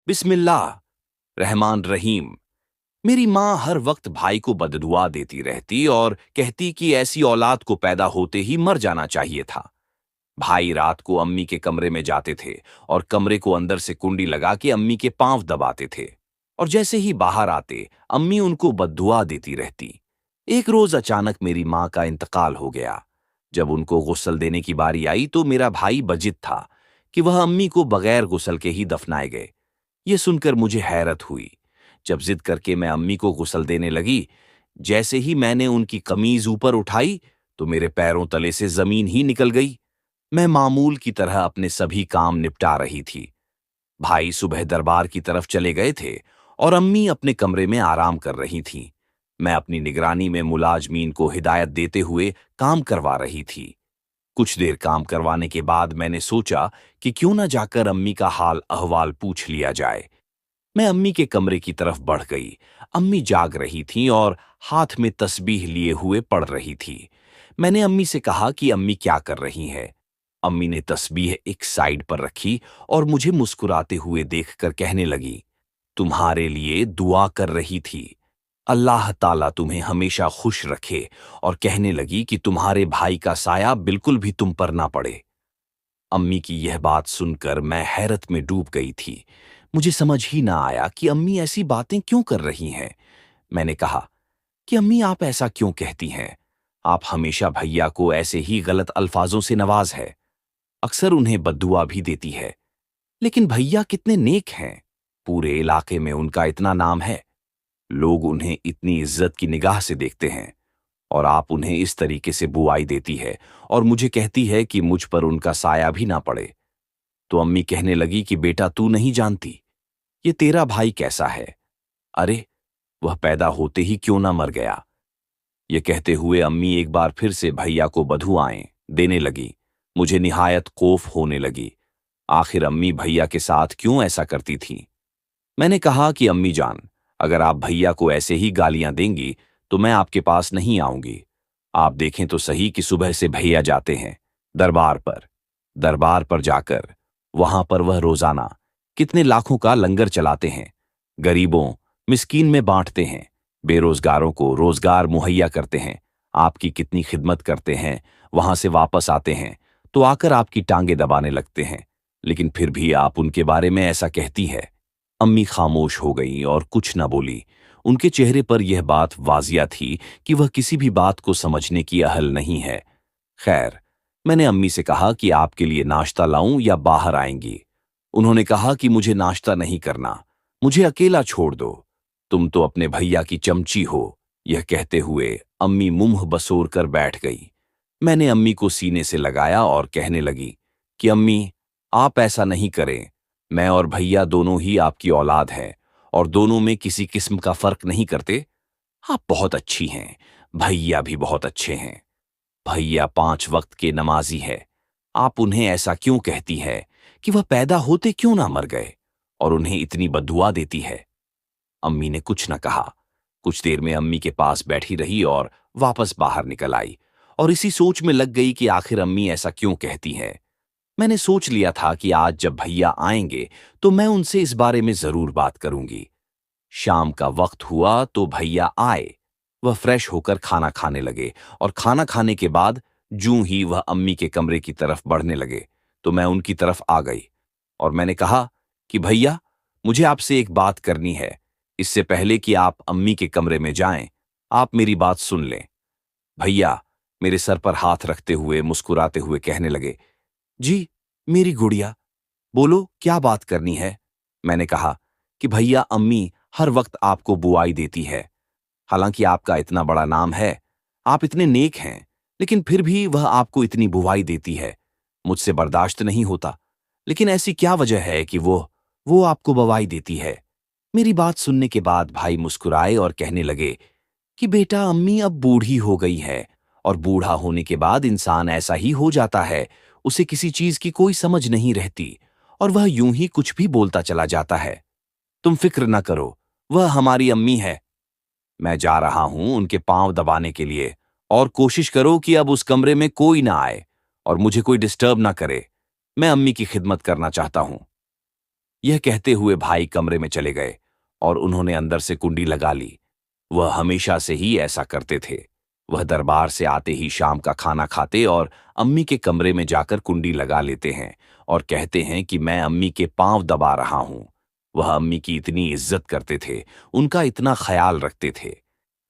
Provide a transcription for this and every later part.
बिस्मिल्लाह रहमान रहीम। मेरी माँ हर वक्त भाई को बददुआ देती रहती और कहती कि ऐसी औलाद को पैदा होते ही मर जाना चाहिए था। भाई रात को अम्मी के कमरे में जाते थे और कमरे को अंदर से कुंडी लगा के अम्मी के पांव दबाते थे, और जैसे ही बाहर आते अम्मी उनको बद्दुआ देती रहती। एक रोज अचानक मेरी माँ का इंतकाल हो गया। जब उनको गुस्ल देने की बारी आई तो मेरा भाई बजिद था कि वह अम्मी को बगैर गुस्ल के ही दफनाए गए। ये सुनकर मुझे हैरत हुई। जब जिद करके मैं अम्मी को गुस्ल देने लगी, जैसे ही मैंने उनकी कमीज ऊपर उठाई तो मेरे पैरों तले से जमीन ही निकल गई। मैं मामूल की तरह अपने सभी काम निपटा रही थी। भाई सुबह दरबार की तरफ चले गए थे और अम्मी अपने कमरे में आराम कर रही थीं। मैं अपनी निगरानी में मुलाजमीन को हिदायत देते हुए काम करवा रही थी। कुछ देर काम करवाने के बाद मैंने सोचा कि क्यों न जाकर अम्मी का हाल अहवाल पूछ लिया जाए। मैं अम्मी के कमरे की तरफ बढ़ गई। अम्मी जाग रही थीं और हाथ में तस्बीह लिए हुए पढ़ रही थी। मैंने अम्मी से कहा कि अम्मी क्या कर रही है। अम्मी ने तस्बीह एक साइड पर रखी और मुझे मुस्कुराते हुए देखकर कहने लगी, तुम्हारे लिए दुआ कर रही थी। अल्लाह ताला तुम्हें हमेशा खुश रखे। और कहने लगी कि तुम्हारे भाई का साया बिल्कुल भी तुम पर ना पड़े। अम्मी की यह बात सुनकर मैं हैरत में डूब गई थी। मुझे समझ ही ना आया कि अम्मी ऐसी बातें क्यों कर रही हैं। मैंने कहा कि अम्मी आप ऐसा क्यों कहती हैं? आप हमेशा भैया को ऐसे ही गलत अल्फाजों से नवाज है, अक्सर उन्हें बद्दुआ भी देती है। लेकिन भैया कितने नेक हैं, पूरे इलाके में उनका इतना नाम है, लोग उन्हें इतनी इज्जत की निगाह से देखते हैं, और आप उन्हें इस तरीके से बुआई देती है और मुझे कहती है कि मुझ पर उनका साया भी ना पड़े। तो अम्मी कहने लगी कि बेटा तू नहीं जानती, ये तेरा भाई कैसा है। अरे वह पैदा होते ही क्यों ना मर गया। ये कहते हुए अम्मी एक बार फिर से भैया को बधुआएं देने लगी। मुझे निहायत खौफ होने लगी। आखिर अम्मी भैया के साथ क्यों ऐसा करती थी। मैंने कहा कि अम्मी जान, अगर आप भैया को ऐसे ही गालियां देंगी तो मैं आपके पास नहीं आऊंगी। आप देखें तो सही कि सुबह से भैया जाते हैं दरबार पर जाकर वहां पर वह रोजाना कितने लाखों का लंगर चलाते हैं, गरीबों मिस्कीन में बांटते हैं, बेरोजगारों को रोजगार मुहैया करते हैं। आपकी कितनी खिदमत करते हैं, वहां से वापस आते हैं तो आकर आपकी टांगे दबाने लगते हैं, लेकिन फिर भी आप उनके बारे में ऐसा कहती है। अम्मी खामोश हो गई और कुछ न बोली। उनके चेहरे पर यह बात वाजिया थी कि वह किसी भी बात को समझने की अहल नहीं है। खैर, मैंने अम्मी से कहा कि आपके लिए नाश्ता लाऊं या बाहर आएंगी। उन्होंने कहा कि मुझे नाश्ता नहीं करना, मुझे अकेला छोड़ दो, तुम तो अपने भैया की चमची हो। यह कहते हुए अम्मी मुंह बसोर कर बैठ गई। मैंने अम्मी को सीने से लगाया और कहने लगी कि अम्मी आप ऐसा नहीं करें, मैं और भैया दोनों ही आपकी औलाद हैं और दोनों में किसी किस्म का फर्क नहीं करते। आप बहुत अच्छी हैं, भैया भी बहुत अच्छे हैं। भैया 5 वक्त के नमाजी है। आप उन्हें ऐसा क्यों कहती है कि वह पैदा होते क्यों ना मर गए और उन्हें इतनी बद्दुआ देती है। अम्मी ने कुछ न कहा। कुछ देर में अम्मी के पास बैठी रही और वापस बाहर निकल आई, और इसी सोच में लग गई कि आखिर अम्मी ऐसा क्यों कहती है। मैंने सोच लिया था कि आज जब भैया आएंगे तो मैं उनसे इस बारे में जरूर बात करूंगी। शाम का वक्त हुआ तो भैया आए। वह फ्रेश होकर खाना खाने लगे और खाना खाने के बाद जूं ही वह अम्मी के कमरे की तरफ बढ़ने लगे तो मैं उनकी तरफ आ गई और मैंने कहा कि भैया मुझे आपसे एक बात करनी है। इससे पहले कि आप अम्मी के कमरे में जाएं, आप मेरी बात सुन लें। भैया मेरे सर पर हाथ रखते हुए मुस्कुराते हुए कहने लगे, जी मेरी गुड़िया, बोलो क्या बात करनी है। मैंने कहा कि भैया अम्मी हर वक्त आपको बुआई देती है। हालांकि आपका इतना बड़ा नाम है, आप इतने नेक हैं, लेकिन फिर भी वह आपको इतनी बुआई देती है। मुझसे बर्दाश्त नहीं होता। लेकिन ऐसी क्या वजह है कि वो आपको बवाई देती है। मेरी बात सुनने के बाद भाई मुस्कुराए और कहने लगे कि बेटा अम्मी अब बूढ़ी हो गई है, और बूढ़ा होने के बाद इंसान ऐसा ही हो जाता है, उसे किसी चीज की कोई समझ नहीं रहती और वह यूं ही कुछ भी बोलता चला जाता है। तुम फिक्र न करो, वह हमारी अम्मी है। मैं जा रहा हूं उनके पांव दबाने के लिए, और कोशिश करो कि अब उस कमरे में कोई ना आए और मुझे कोई डिस्टर्ब ना करे। मैं अम्मी की खिदमत करना चाहता हूं। यह कहते हुए भाई कमरे में चले गए और उन्होंने अंदर से कुंडी लगा ली। वह हमेशा से ही ऐसा करते थे। वह दरबार से आते ही शाम का खाना खाते और अम्मी के कमरे में जाकर कुंडी लगा लेते हैं और कहते हैं कि मैं अम्मी के पांव दबा रहा हूं। वह अम्मी की इतनी इज्जत करते थे, उनका इतना ख्याल रखते थे,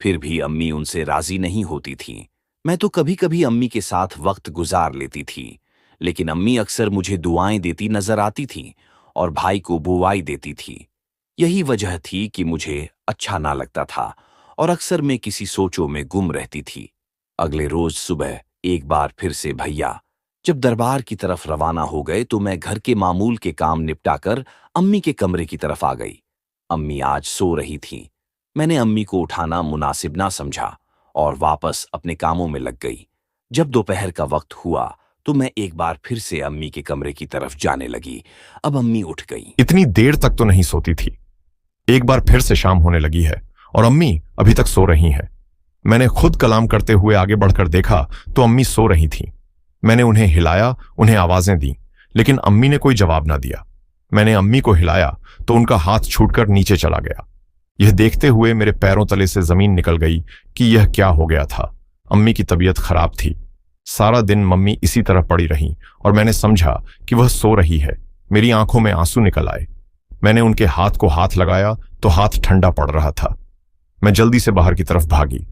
फिर भी अम्मी उनसे राजी नहीं होती थीं। मैं तो कभी कभी अम्मी के साथ वक्त गुजार लेती थी, लेकिन अम्मी अक्सर मुझे दुआएं देती नजर आती थीं और भाई को बुवाई देती थी। यही वजह थी कि मुझे अच्छा ना लगता था और अक्सर मैं किसी सोचों में गुम रहती थी। अगले रोज सुबह एक बार फिर से भैया जब दरबार की तरफ रवाना हो गए तो मैं घर के मामूल के काम निपटाकर अम्मी के कमरे की तरफ आ गई। अम्मी आज सो रही थीं। मैंने अम्मी को उठाना मुनासिब ना समझा और वापस अपने कामों में लग गई। जब दोपहर का वक्त हुआ तो मैं एक बार फिर से अम्मी के कमरे की तरफ जाने लगी। अब अम्मी उठ गई। इतनी देर तक तो नहीं सोती थी। एक बार फिर से शाम होने लगी है और अम्मी अभी तक सो रही हैं। मैंने खुद कलाम करते हुए आगे बढ़कर देखा तो अम्मी सो रही थीं। मैंने उन्हें हिलाया, उन्हें आवाजें दी, लेकिन अम्मी ने कोई जवाब ना दिया। मैंने अम्मी को हिलाया तो उनका हाथ छूटकर नीचे चला गया। यह देखते हुए मेरे पैरों तले से जमीन निकल गई कि यह क्या हो गया था। अम्मी की तबीयत खराब थी। सारा दिन मम्मी इसी तरह पड़ी रहीं और मैंने समझा कि वह सो रही है। मेरी आंखों में आंसू निकल आए। मैंने उनके हाथ को हाथ लगाया तो हाथ ठंडा पड़ रहा था। मैं जल्दी से बाहर की तरफ भागी।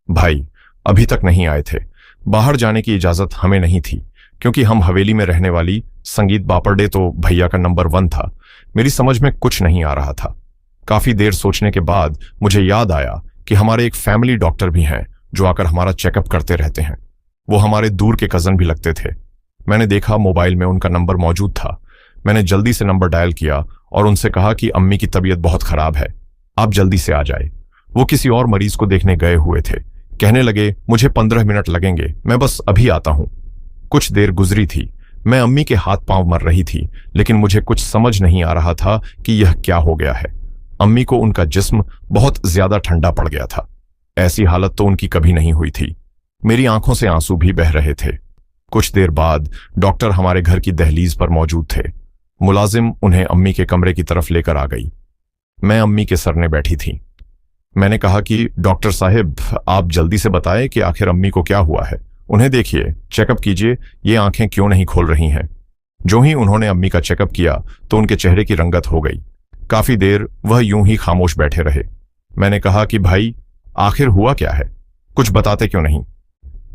भाई अभी तक नहीं आए थे। बाहर जाने की इजाजत हमें नहीं थी क्योंकि हम हवेली में रहने वाली संगीत बापरडे तो भैया का नंबर 1 था। मेरी समझ में कुछ नहीं आ रहा था। काफी देर सोचने के बाद मुझे याद आया कि हमारे एक फैमिली डॉक्टर भी हैं जो आकर हमारा चेकअप करते रहते हैं। वो हमारे दूर के कजन भी लगते थे। मैंने देखा मोबाइल में उनका नंबर मौजूद था। मैंने जल्दी से नंबर डायल किया और उनसे कहा कि अम्मी की तबीयत बहुत खराब है, आप जल्दी से आ जाए। वो किसी और मरीज को देखने गए हुए थे। कहने लगे मुझे 15 मिनट लगेंगे, मैं बस अभी आता हूं। कुछ देर गुजरी थी। मैं अम्मी के हाथ पांव मर रही थी, लेकिन मुझे कुछ समझ नहीं आ रहा था कि यह क्या हो गया है। अम्मी को उनका जिस्म बहुत ज्यादा ठंडा पड़ गया था। ऐसी हालत तो उनकी कभी नहीं हुई थी। मेरी आंखों से आंसू भी बह रहे थे। कुछ देर बाद डॉक्टर हमारे घर की दहलीज पर मौजूद थे। मुलाजिम उन्हें अम्मी के कमरे की तरफ लेकर आ गई। मैं अम्मी के सरने बैठी थी। मैंने कहा कि डॉक्टर साहिब, आप जल्दी से बताएं कि आखिर अम्मी को क्या हुआ है। उन्हें देखिए, चेकअप कीजिए, ये आंखें क्यों नहीं खोल रही हैं। जो ही उन्होंने अम्मी का चेकअप किया तो उनके चेहरे की रंगत हो गई। काफी देर वह यूं ही खामोश बैठे रहे। मैंने कहा कि भाई आखिर हुआ क्या है, कुछ बताते क्यों नहीं।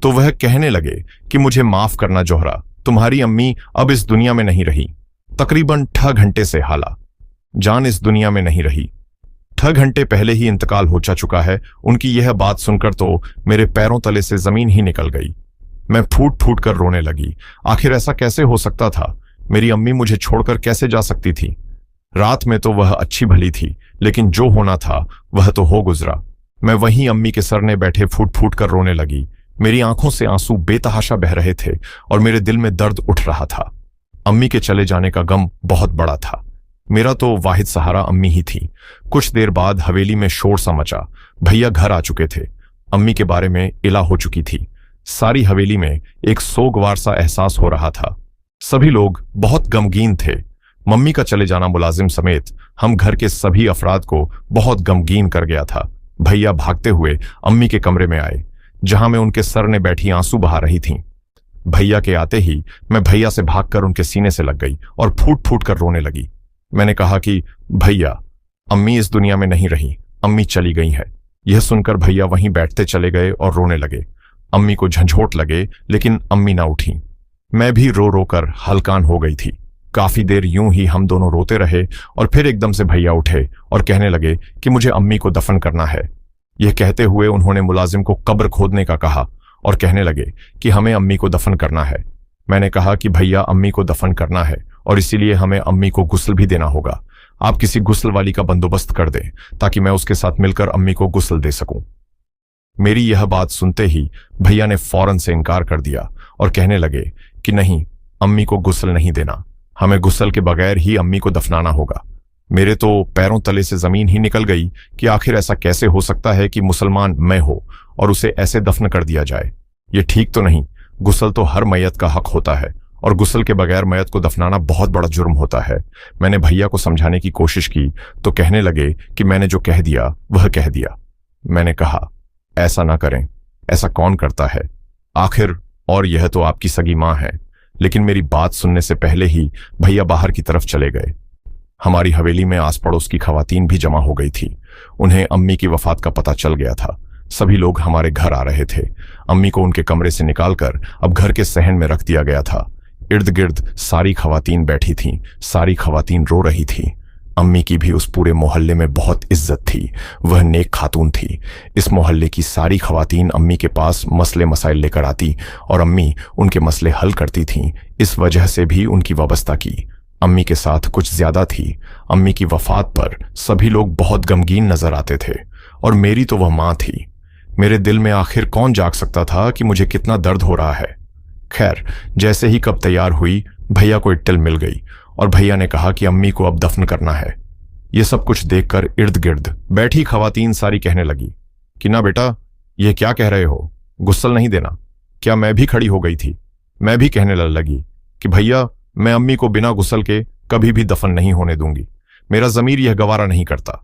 तो वह कहने लगे कि मुझे माफ करना जोहरा, तुम्हारी अम्मी अब इस दुनिया में नहीं रही। तकरीबन 6 घंटे से हाला जान इस दुनिया में नहीं रही। 6 घंटे पहले ही इंतकाल हो चुका है। उनकी यह बात सुनकर तो मेरे पैरों तले से जमीन ही निकल गई। मैं फूट फूट कर रोने लगी। आखिर ऐसा कैसे हो सकता था? मेरी अम्मी मुझे छोड़कर कैसे जा सकती थी? रात में तो वह अच्छी भली थी, लेकिन जो होना था वह तो हो गुजरा। मैं वहीं अम्मी के सरने बैठे फूट फूट कर रोने लगी। मेरी आंखों से आंसू बेतहाशा बह रहे थे और मेरे दिल में दर्द उठ रहा था। अम्मी के चले जाने का गम बहुत बड़ा था। मेरा तो वाहिद सहारा अम्मी ही थी। कुछ देर बाद हवेली में शोर सा मचा। भैया घर आ चुके थे। अम्मी के बारे में इला हो चुकी थी। सारी हवेली में एक सोगवार सा एहसास हो रहा था। सभी लोग बहुत गमगीन थे। मम्मी का चले जाना मुलाजिम समेत हम घर के सभी अफराद को बहुत गमगीन कर गया था। भैया भागते हुए अम्मी के कमरे में आए, जहां मैं उनके सरने बैठी आंसू बहा रही थीं। भैया के आते ही मैं भैया से भागकर उनके सीने से लग गई और फूट फूट कर रोने लगी। मैंने कहा कि भैया, अम्मी इस दुनिया में नहीं रही, अम्मी चली गई है। यह सुनकर भैया वहीं बैठते चले गए और रोने लगे। अम्मी को झंझोट लगे, लेकिन अम्मी ना उठी। मैं भी रो रो कर हलकान हो गई थी। काफी देर यूं ही हम दोनों रोते रहे और फिर एकदम से भैया उठे और कहने लगे कि मुझे अम्मी को दफन करना है। यह कहते हुए उन्होंने मुलाजिम को कब्र खोदने का कहा और कहने लगे कि हमें अम्मी को दफन करना है। मैंने कहा कि भैया, अम्मी को दफन करना है और इसीलिए हमें अम्मी को गुस्ल भी देना होगा। आप किसी गुस्ल वाली का बंदोबस्त कर दें ताकि मैं उसके साथ मिलकर अम्मी को गुस्ल दे सकूं। मेरी यह बात सुनते ही भैया ने फौरन से इनकार कर दिया और कहने लगे कि नहीं, अम्मी को गुस्ल नहीं देना, हमें गुस्ल के बगैर ही अम्मी को दफनाना होगा। मेरे तो पैरों तले से जमीन ही निकल गई कि आखिर ऐसा कैसे हो सकता है कि मुसलमान मैं हो और उसे ऐसे दफन कर दिया जाए। ये ठीक तो नहीं। गुस्ल तो हर मैयत का हक होता है और गुस्ल के बगैर मैयत को दफनाना बहुत बड़ा जुर्म होता है। मैंने भैया को समझाने की कोशिश की तो कहने लगे कि मैंने जो कह दिया वह कह दिया। मैंने कहा, ऐसा ना करें, ऐसा कौन करता है आखिर, और यह तो आपकी सगी मां है। लेकिन मेरी बात सुनने से पहले ही भैया बाहर की तरफ चले गए। हमारी हवेली में आस पड़ोस की खवातीन भी जमा हो गई थी। उन्हें अम्मी की वफात का पता चल गया था। सभी लोग हमारे घर आ रहे थे। अम्मी को उनके कमरे से निकालकर अब घर के सहन में रख दिया गया था। इर्द गिर्द सारी खवातीन बैठी थीं, सारी खवातीन रो रही थीं। अम्मी की भी उस पूरे मोहल्ले में बहुत इज्जत थी। वह नेक खातून थी। इस मोहल्ले की सारी खवातीन अम्मी के पास मसले मसाइल लेकर आती और अम्मी उनके मसले हल करती थीं। इस वजह से भी उनकी वाबस्ता की अम्मी के साथ कुछ ज्यादा थी। अम्मी की वफात पर सभी लोग बहुत गमगीन नजर आते थे और मेरी तो वह मां थी। मेरे दिल में आखिर कौन जाग सकता था कि मुझे कितना दर्द हो रहा है। खैर, जैसे ही कब तैयार हुई, भैया को इट्टल मिल गई और भैया ने कहा कि अम्मी को अब दफन करना है। यह सब कुछ देखकर इर्द गिर्द बैठी खवातीन सारी कहने लगी कि ना बेटा, यह क्या कह रहे हो, गुस्सल नहीं देना। क्या मैं भी खड़ी हो गई थी। मैं भी कहने लगी कि भैया, मैं अम्मी को बिना गुस्ल के कभी भी दफन नहीं होने दूंगी। मेरा जमीर यह गवारा नहीं करता।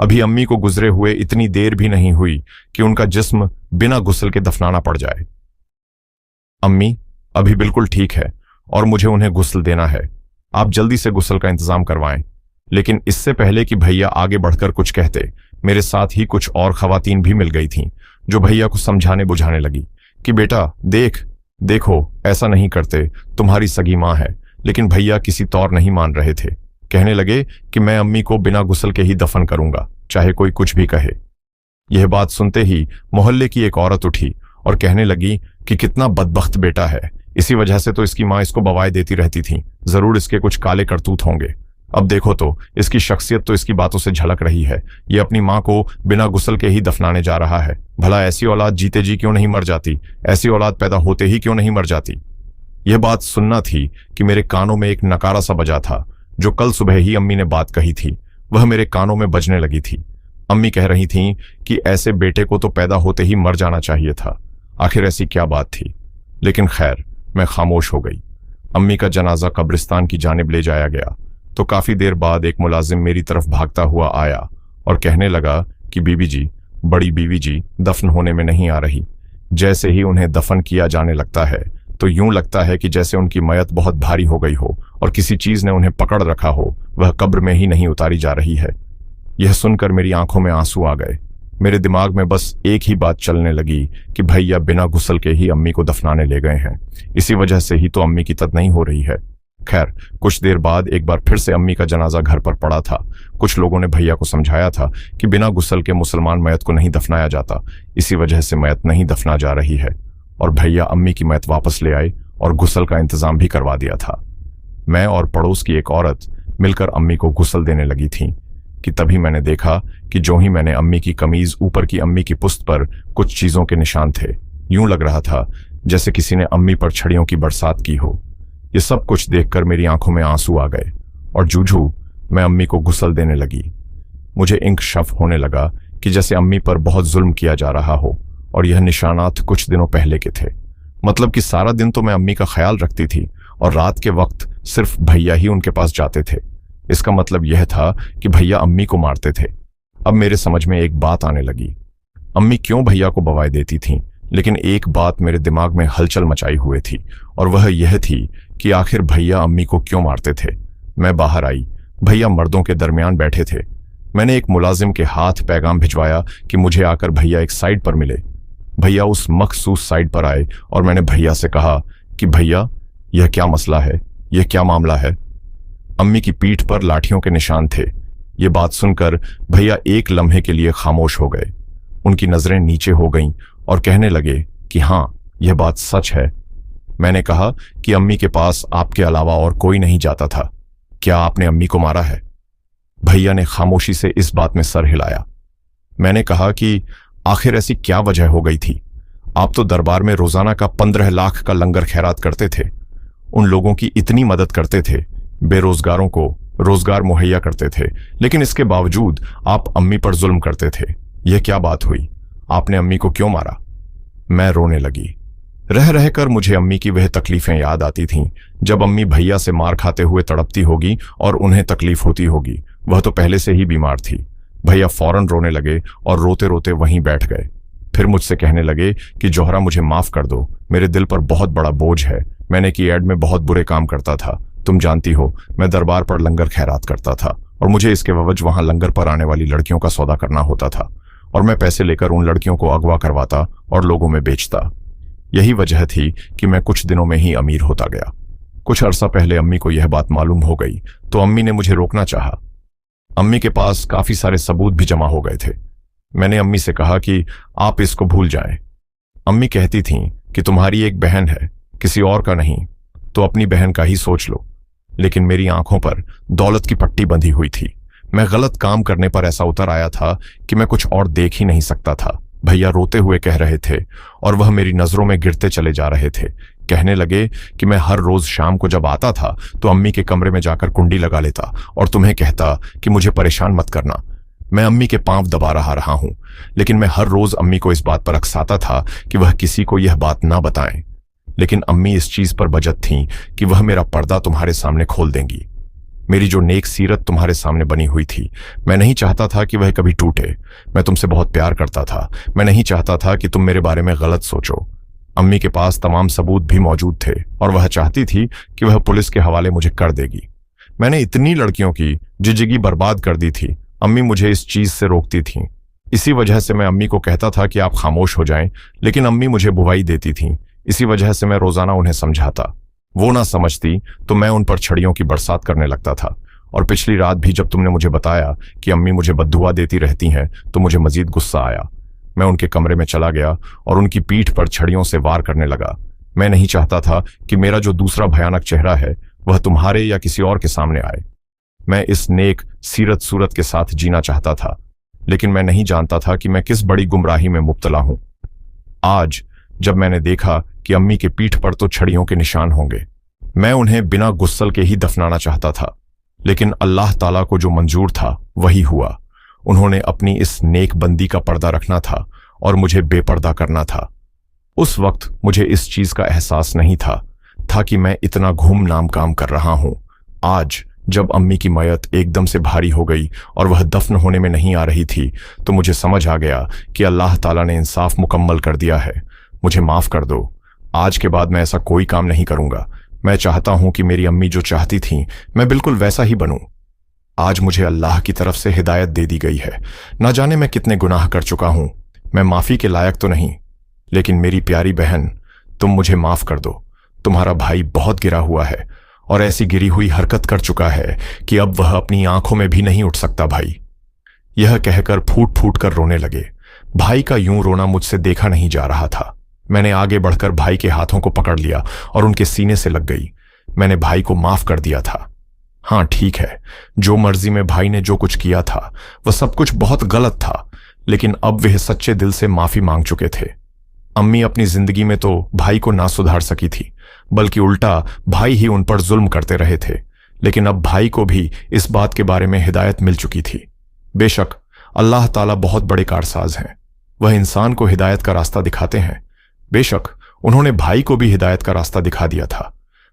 अभी अम्मी को गुजरे हुए इतनी देर भी नहीं हुई कि उनका जिस्म बिना गुस्ल के दफनाना पड़ जाए। अम्मी अभी बिल्कुल ठीक है और मुझे उन्हें गुस्ल देना है। आप जल्दी से गुस्ल का इंतजाम करवाएं। लेकिन इससे पहले कि भैया आगे बढ़कर कुछ कहते, मेरे साथ ही कुछ और खवातीन भी मिल गई थीं, जो भैया को समझाने बुझाने लगी कि बेटा देखो, ऐसा नहीं करते, तुम्हारी सगी मां है। लेकिन भैया किसी तौर नहीं मान रहे थे। कहने लगे कि मैं अम्मी को बिना गुस्ल के ही दफन करूंगा, चाहे कोई कुछ भी कहे। यह बात सुनते ही मोहल्ले की एक औरत उठी और कहने लगी कि कितना बदबख्त बेटा है, इसी वजह से तो इसकी मां इसको बवाए देती रहती थी। जरूर इसके कुछ काले करतूत होंगे। अब देखो तो इसकी शख्सियत तो इसकी बातों से झलक रही है। ये अपनी मां को बिना गुस्ल के ही दफनाने जा रहा है। भला ऐसी औलाद जीते जी क्यों नहीं मर जाती, ऐसी औलाद पैदा होते ही क्यों नहीं मर जाती। यह बात सुनना थी कि मेरे कानों में एक नकारा सा बजा था। जो कल सुबह ही अम्मी ने बात कही थी वह मेरे कानों में बजने लगी थी। अम्मी कह रही थीं कि ऐसे बेटे को तो पैदा होते ही मर जाना चाहिए था। आखिर ऐसी क्या बात थी। लेकिन खैर, मैं खामोश हो गई। अम्मी का जनाजा कब्रिस्तान की जानिब ले जाया गया तो काफी देर बाद एक मुलाजिम मेरी तरफ भागता हुआ आया और कहने लगा कि बीबी जी, बड़ी बीवी जी दफन होने में नहीं आ रही। जैसे ही उन्हें दफन किया जाने लगता है तो यूं लगता है कि जैसे उनकी मयत बहुत भारी हो गई हो और किसी चीज ने उन्हें पकड़ रखा हो, वह कब्र में ही नहीं उतारी जा रही है। यह सुनकर मेरी आंखों में आंसू आ गए। मेरे दिमाग में बस एक ही बात चलने लगी कि भैया बिना गुस्ल के ही अम्मी को दफनाने ले गए हैं। इसी वजह से ही तो अम्मी की तद नहीं हो रही है। खैर, कुछ देर बाद एक बार फिर से अम्मी का जनाजा घर पर पड़ा था। कुछ लोगों ने भैया को समझाया था कि बिना गुस्ल के मुसलमान मयत को नहीं दफनाया जाता, इसी वजह से मयत नहीं दफना जा रही है। और भैया अम्मी की मयत वापस ले आए और गुस्ल का इंतजाम भी करवा दिया था। मैं और पड़ोस की एक औरत मिलकर अम्मी को गुस्ल देने लगी थी कि तभी मैंने देखा कि जो ही मैंने अम्मी की कमीज ऊपर की अम्मी की पुस्त पर कुछ चीजों के निशान थे। यूं लग रहा था जैसे किसी ने अम्मी पर छड़ियों की बरसात की हो। ये सब कुछ देखकर मेरी आंखों में आंसू आ गए और जूझू मैं अम्मी को गुस्ल देने लगी। मुझे इंकशाफ होने लगा कि जैसे अम्मी पर बहुत जुल्म किया जा रहा हो और यह निशानात कुछ दिनों पहले के थे। मतलब कि सारा दिन तो मैं अम्मी का ख्याल रखती थी और रात के वक्त सिर्फ भैया ही उनके पास जाते थे। इसका मतलब यह था कि भैया अम्मी को मारते थे। अब मेरे समझ में एक बात आने लगी। अम्मी क्यों भैया को बवाए देती थीं, लेकिन एक बात मेरे दिमाग में हलचल मचाई हुए थी और वह यह थी कि आखिर भैया अम्मी को क्यों मारते थे। मैं बाहर आई। भैया मर्दों के दरमियान बैठे थे। मैंने एक मुलाजिम के हाथ पैगाम भिजवाया कि मुझे आकर भैया एक साइड पर मिले। भैया उस मखसूस साइड पर आए और मैंने भैया से कहा कि भैया, यह क्या मसला है, यह क्या मामला है। अम्मी की पीठ पर लाठियों के निशान थे। ये बात सुनकर भैया एक लम्हे के लिए खामोश हो गए। उनकी नजरें नीचे हो गईं और कहने लगे कि हाँ, यह बात सच है। मैंने कहा कि अम्मी के पास आपके अलावा और कोई नहीं जाता था। क्या आपने अम्मी को मारा है? भैया ने खामोशी से इस बात में सर हिलाया। मैंने कहा कि आखिर ऐसी क्या वजह हो गई थी? आप तो दरबार में रोजाना का 15 लाख का लंगर खैरात करते थे, उन लोगों की इतनी मदद करते थे, बेरोजगारों को रोजगार मुहैया करते थे, लेकिन इसके बावजूद आप अम्मी पर जुल्म करते थे। यह क्या बात हुई? आपने अम्मी को क्यों मारा? मैं रोने लगी। रह रहकर मुझे अम्मी की वह तकलीफें याद आती थीं जब अम्मी भैया से मार खाते हुए तड़पती होगी और उन्हें तकलीफ होती होगी। वह तो पहले से ही बीमार थी। भैया फौरन रोने लगे और रोते रोते वहीं बैठ गए। फिर मुझसे कहने लगे कि जौहरा मुझे माफ कर दो, मेरे दिल पर बहुत बड़ा बोझ है। मैंने की एड में बहुत बुरे काम करता था, तुम जानती हो। मैं दरबार पर लंगर खैरात करता था और मुझे इसके एवज वहां लंगर पर आने वाली लड़कियों का सौदा करना होता था और मैं पैसे लेकर उन लड़कियों को अगवा करवाता और लोगों में बेचता। यही वजह थी कि मैं कुछ दिनों में ही अमीर होता गया। कुछ अरसा पहले अम्मी को यह बात मालूम हो गई तो अम्मी ने मुझे रोकना चाहा। अम्मी के पास काफी सारे सबूत भी जमा हो गए थे। मैंने अम्मी से कहा कि आप इसको भूल जाएं। अम्मी कहती थीं कि तुम्हारी एक बहन है, किसी और का नहीं, तो अपनी बहन का ही सोच लो। लेकिन मेरी आंखों पर दौलत की पट्टी बंधी हुई थी। मैं गलत काम करने पर ऐसा उतर आया था कि मैं कुछ और देख ही नहीं सकता था। भैया रोते हुए कह रहे थे और वह मेरी नजरों में गिरते चले जा रहे थे। कहने लगे कि मैं हर रोज शाम को जब आता था तो अम्मी के कमरे में जाकर कुंडी लगा लेता और तुम्हें कहता कि मुझे परेशान मत करना। मैं अम्मी के पांव दबा रहा हूं, लेकिन मैं हर रोज अम्मी को इस बात पर अकसाता था कि वह किसी को यह बात ना बताएं। लेकिन अम्मी इस चीज पर बजत थीं कि वह मेरा पर्दा तुम्हारे सामने खोल देंगी। मेरी जो नेक सीरत तुम्हारे सामने बनी हुई थी, मैं नहीं चाहता था कि वह कभी टूटे। मैं तुमसे बहुत प्यार करता था। मैं नहीं चाहता था कि तुम मेरे बारे में गलत सोचो। अम्मी के पास तमाम सबूत भी मौजूद थे और वह चाहती थी कि वह पुलिस के हवाले मुझे कर देगी। मैंने इतनी लड़कियों की जिंदगी बर्बाद कर दी थी। अम्मी मुझे इस चीज से रोकती थीं। इसी वजह से मैं अम्मी को कहता था कि आप खामोश हो जाएं, लेकिन अम्मी मुझे बुवाई देती थीं। इसी वजह से मैं रोजाना उन्हें समझाता। वो ना समझती तो मैं उन पर छड़ियों की बरसात करने लगता था। और पिछली रात भी जब तुमने मुझे बताया कि अम्मी मुझे बद्दुआ देती रहती हैं तो मुझे मजीद गुस्सा आया। मैं उनके कमरे में चला गया और उनकी पीठ पर छड़ियों से वार करने लगा। मैं नहीं चाहता था कि मेरा जो दूसरा भयानक चेहरा है वह तुम्हारे या किसी और के सामने आए। मैं इस नेक सीरत सूरत के साथ जीना चाहता था, लेकिन मैं नहीं जानता था कि मैं किस बड़ी गुमराही में मुब्तला हूं। आज जब मैंने देखा कि अम्मी के पीठ पर तो छड़ियों के निशान होंगे, मैं उन्हें बिना गुस्सल के ही दफनाना चाहता था, लेकिन अल्लाह ताला को जो मंजूर था वही हुआ। उन्होंने अपनी इस नेक बंदी का पर्दा रखना था और मुझे बेपर्दा करना था। उस वक्त मुझे इस चीज का एहसास नहीं था कि मैं इतना घूम काम कर रहा हूं। आज जब अम्मी की मयत एकदम से भारी हो गई और वह दफन होने में नहीं आ रही थी तो मुझे समझ आ गया कि अल्लाह ताला ने इंसाफ मुकम्मल कर दिया है। मुझे माफ कर दो। आज के बाद मैं ऐसा कोई काम नहीं करूंगा। मैं चाहता हूं कि मेरी अम्मी जो चाहती थीं मैं बिल्कुल वैसा ही बनूं। आज मुझे अल्लाह की तरफ से हिदायत दे दी गई है। ना जाने मैं कितने गुनाह कर चुका हूं। मैं माफी के लायक तो नहीं, लेकिन मेरी प्यारी बहन, तुम मुझे माफ कर दो। तुम्हारा भाई बहुत गिरा हुआ है और ऐसी गिरी हुई हरकत कर चुका है कि अब वह अपनी आंखों में भी नहीं उठ सकता। भाई, यह कहकर फूट फूट कर रोने लगे। भाई का यूं रोना मुझसे देखा नहीं जा रहा था। मैंने आगे बढ़कर भाई के हाथों को पकड़ लिया और उनके सीने से लग गई। मैंने भाई को माफ कर दिया था। हाँ ठीक है, जो मर्जी में भाई ने जो कुछ किया था वह सब कुछ बहुत गलत था, लेकिन अब वह सच्चे दिल से माफी मांग चुके थे। अम्मी अपनी जिंदगी में तो भाई को ना सुधार सकी थी, बल्कि उल्टा भाई ही उन पर जुल्म करते रहे थे। लेकिन अब भाई को भी इस बात के बारे में हिदायत मिल चुकी थी। बेशक अल्लाह ताला बहुत बड़े कारसाज हैं। वह इंसान को हिदायत का रास्ता दिखाते हैं। बेशक उन्होंने भाई को भी हिदायत का रास्ता दिखा दिया था।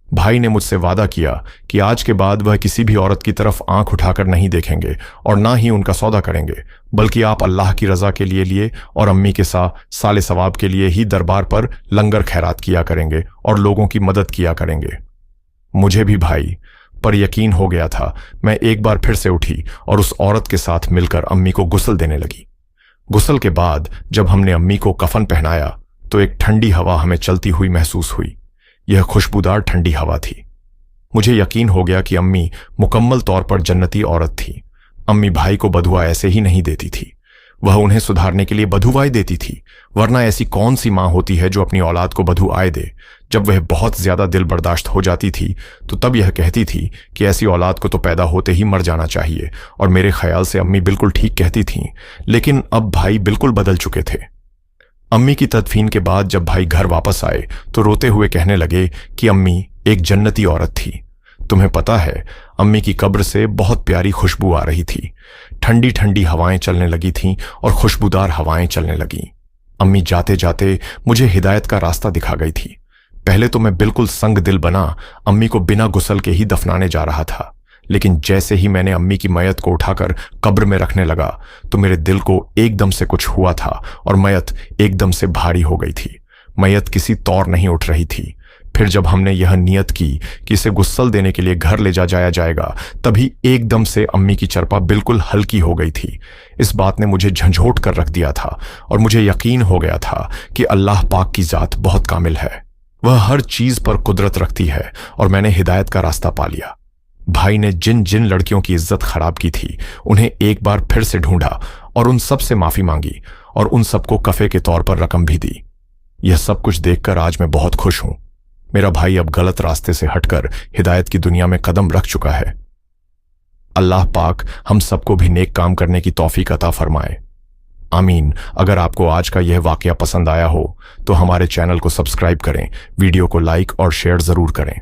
भाई ने मुझसे वादा किया कि आज के बाद वह किसी भी औरत की तरफ आंख उठाकर नहीं देखेंगे और ना ही उनका सौदा करेंगे, बल्कि आप अल्लाह की रजा के लिए और अम्मी के साले सवाब के लिए ही दरबार पर लंगर खैरात किया करेंगे और लोगों की मदद किया करेंगे। मुझे भी भाई पर यकीन हो गया था। मैं एक बार फिर से उठी और उस औरत के साथ मिलकर अम्मी को गुस्ल देने लगी। गुस्ल के बाद जब हमने अम्मी को कफन पहनाया तो एक ठंडी हवा हमें चलती हुई महसूस हुई। यह खुशबूदार ठंडी हवा थी। मुझे यकीन हो गया कि अम्मी मुकम्मल तौर पर जन्नती औरत थी। अम्मी भाई को बधुआ ऐसे ही नहीं देती थी, वह उन्हें सुधारने के लिए बधुआएं देती थी। वरना ऐसी कौन सी मां होती है जो अपनी औलाद को बधुआएं दे। जब वह बहुत ज्यादा दिल बर्दाश्त हो जाती थी तो तब यह कहती थी कि ऐसी औलाद को तो पैदा होते ही मर जाना चाहिए, और मेरे ख्याल से अम्मी बिल्कुल ठीक कहती थीं। लेकिन अब भाई बिल्कुल बदल चुके थे। अम्मी की तदफीन के बाद जब भाई घर वापस आए तो रोते हुए कहने लगे कि अम्मी एक जन्नती औरत थी। तुम्हें पता है, अम्मी की कब्र से बहुत प्यारी खुशबू आ रही थी। ठंडी ठंडी हवाएं चलने लगी थीं और खुशबूदार हवाएं चलने लगीं। अम्मी जाते जाते मुझे हिदायत का रास्ता दिखा गई थी। पहले तो मैं बिल्कुल संग दिल बना अम्मी को बिना गुस्ल के ही दफनाने जा रहा था, लेकिन जैसे ही मैंने अम्मी की मैयत को उठाकर कब्र में रखने लगा तो मेरे दिल को एकदम से कुछ हुआ था और मैयत एकदम से भारी हो गई थी। मैयत किसी तौर नहीं उठ रही थी। फिर जब हमने यह नियत की कि इसे गुस्ल देने के लिए घर ले जाया जाएगा, तभी एकदम से अम्मी की चरपा बिल्कुल हल्की हो गई थी। इस बात ने मुझे झंझोट कर रख दिया था और मुझे यकीन हो गया था कि अल्लाह पाक की जात बहुत कामिल है, वह हर चीज पर कुदरत रखती है और मैंने हिदायत का रास्ता पा लिया। भाई ने जिन जिन लड़कियों की इज्जत खराब की थी उन्हें एक बार फिर से ढूंढा और उन सब से माफी मांगी और उन सबको कफे के तौर पर रकम भी दी। यह सब कुछ देखकर आज मैं बहुत खुश हूं। मेरा भाई अब गलत रास्ते से हटकर हिदायत की दुनिया में कदम रख चुका है। अल्लाह पाक हम सबको भी नेक काम करने की तौफीक अता फरमाए। आमीन। अगर आपको आज का यह वाकया पसंद आया हो तो हमारे चैनल को सब्सक्राइब करें, वीडियो को लाइक और शेयर जरूर करें।